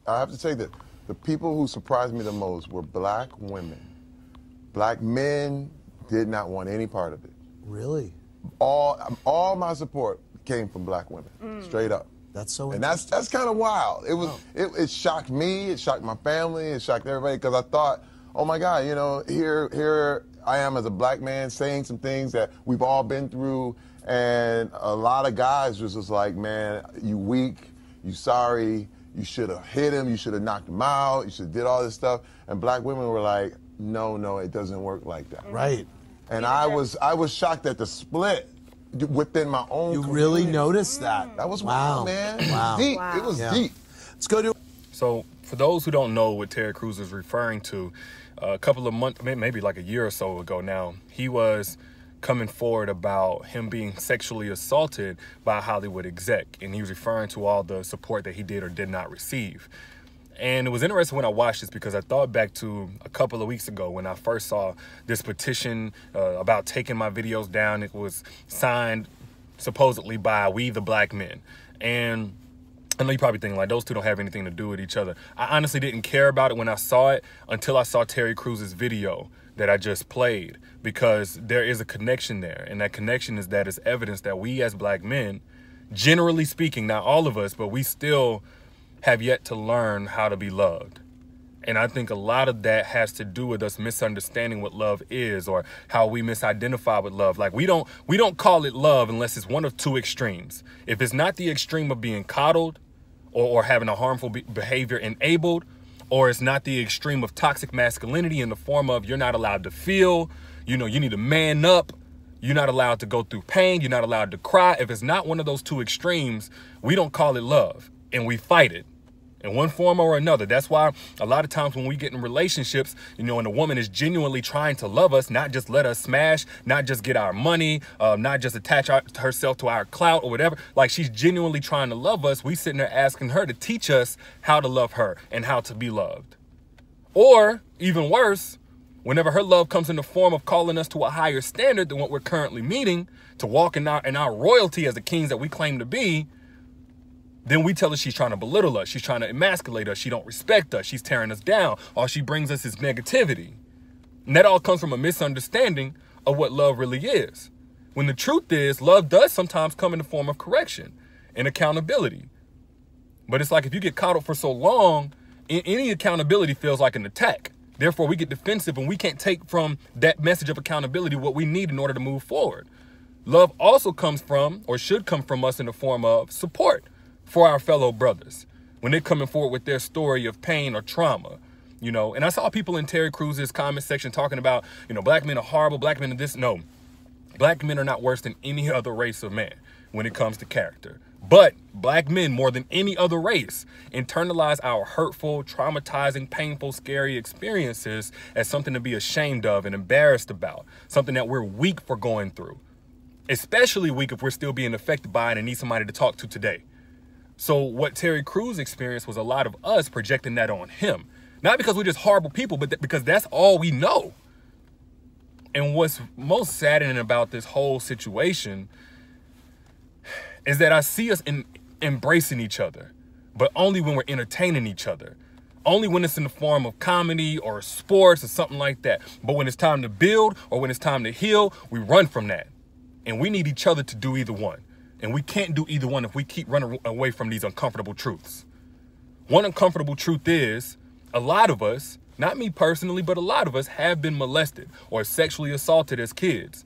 I have to say that the people who surprised me the most were black women. Black men did not want any part of it. Really? All my support came from black women, straight up. That's so And that's kind of wild. It was it shocked me, it shocked my family, it shocked everybody, because I thought, oh my God, you know, here I am as a black man saying some things that we've all been through, and a lot of guys was just like, man, you weak, you sorry, you should have hit him, you should have knocked him out, you should have did all this stuff. And black women were like, no, it doesn't work like that. Right. And I was shocked at the split within my own community. Really noticed that? That was wild, man. Wow. It was deep. Wow. It was deep. Let's go to... So for those who don't know what Terry Crews is referring to, a couple of months, maybe like a year or so ago now, he was coming forward about him being sexually assaulted by a Hollywood exec. And he was referring to all the support that he did or did not receive. And it was interesting when I watched this, because I thought back to a couple of weeks ago when I first saw this petition about taking my videos down. It was signed supposedly by We the Black Men. And I know you're probably thinking, like, those two don't have anything to do with each other. I honestly didn't care about it when I saw it until I saw Terry Crews' video that I just played, because there is a connection there. And that connection is that it's evidence that we as black men, generally speaking, not all of us, but we still have yet to learn how to be loved. And I think a lot of that has to do with us misunderstanding what love is, or how we misidentify with love. Like, we don't call it love unless it's one of two extremes. If it's not the extreme of being coddled or having a harmful behavior enabled, or it's not the extreme of toxic masculinity in the form of you're not allowed to feel, you know, you need to man up, you're not allowed to go through pain, you're not allowed to cry. If it's not one of those two extremes, we don't call it love, and we fight it in one form or another. That's why a lot of times when we get in relationships, you know, and a woman is genuinely trying to love us, not just let us smash, not just get our money, not just attach herself to our clout or whatever, like she's genuinely trying to love us, we sitting there asking her to teach us how to love her and how to be loved. Or even worse, whenever her love comes in the form of calling us to a higher standard than what we're currently meeting, to walk in our royalty as the kings that we claim to be, then we tell her she's trying to belittle us. She's trying to emasculate us. She don't respect us. She's tearing us down. All she brings us is negativity. And that all comes from a misunderstanding of what love really is. When the truth is, love does sometimes come in the form of correction and accountability. But it's like if you get coddled for so long, any accountability feels like an attack. Therefore, we get defensive and we can't take from that message of accountability what we need in order to move forward. Love also comes from, or should come from us in the form of support for our fellow brothers when they're coming forward with their story of pain or trauma, you know. And I saw people in Terry Crews' comment section talking about, you know, black men are horrible, black men are this. No, black men are not worse than any other race of man when it comes to character. But black men, more than any other race, internalize our hurtful, traumatizing, painful, scary experiences as something to be ashamed of and embarrassed about, something that we're weak for going through, especially weak if we're still being affected by it and need somebody to talk to today. So what Terry Crews experienced was a lot of us projecting that on him. Not because we're just horrible people, but because that's all we know. And what's most saddening about this whole situation is that I see us embracing each other, but only when we're entertaining each other. Only when it's in the form of comedy or sports or something like that. But when it's time to build or when it's time to heal, we run from that. And we need each other to do either one. And we can't do either one if we keep running away from these uncomfortable truths. One uncomfortable truth is a lot of us, not me personally, but a lot of us have been molested or sexually assaulted as kids.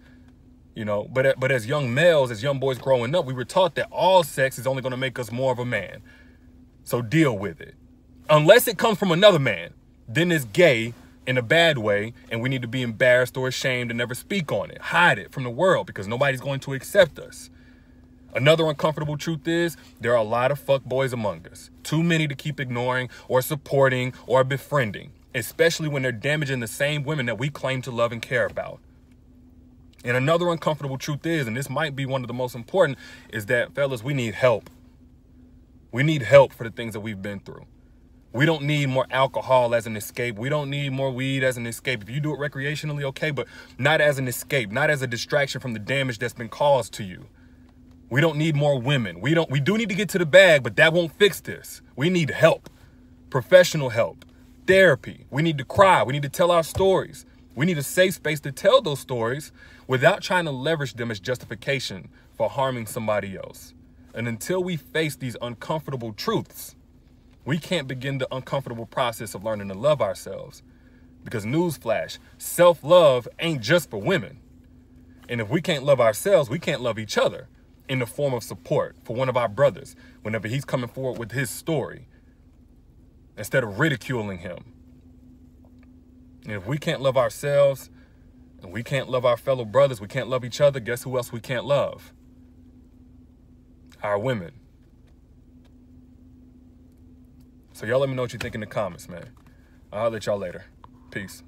You know, but as young males, as young boys growing up, we were taught that all sex is only going to make us more of a man. So deal with it. Unless it comes from another man, then it's gay in a bad way, and we need to be embarrassed or ashamed and never speak on it. Hide it from the world because nobody's going to accept us. Another uncomfortable truth is there are a lot of fuckboys among us. Too many to keep ignoring or supporting or befriending, especially when they're damaging the same women that we claim to love and care about. And another uncomfortable truth is, and this might be one of the most important, is that, fellas, we need help. We need help for the things that we've been through. We don't need more alcohol as an escape. We don't need more weed as an escape. If you do it recreationally, okay, but not as an escape, not as a distraction from the damage that's been caused to you. We don't need more women. We do need to get to the bag, but that won't fix this. We need help. professional help, therapy. We need to cry. We need to tell our stories. We need a safe space to tell those stories without trying to leverage them as justification for harming somebody else. And until we face these uncomfortable truths, we can't begin the uncomfortable process of learning to love ourselves. Because newsflash, self-love ain't just for women. And if we can't love ourselves, we can't love each other in the form of support for one of our brothers whenever he's coming forward with his story, instead of ridiculing him. And if we can't love ourselves and we can't love our fellow brothers, we can't love each other, guess who else we can't love? Our women. So y'all let me know what you think in the comments, man. I'll let y'all later. Peace.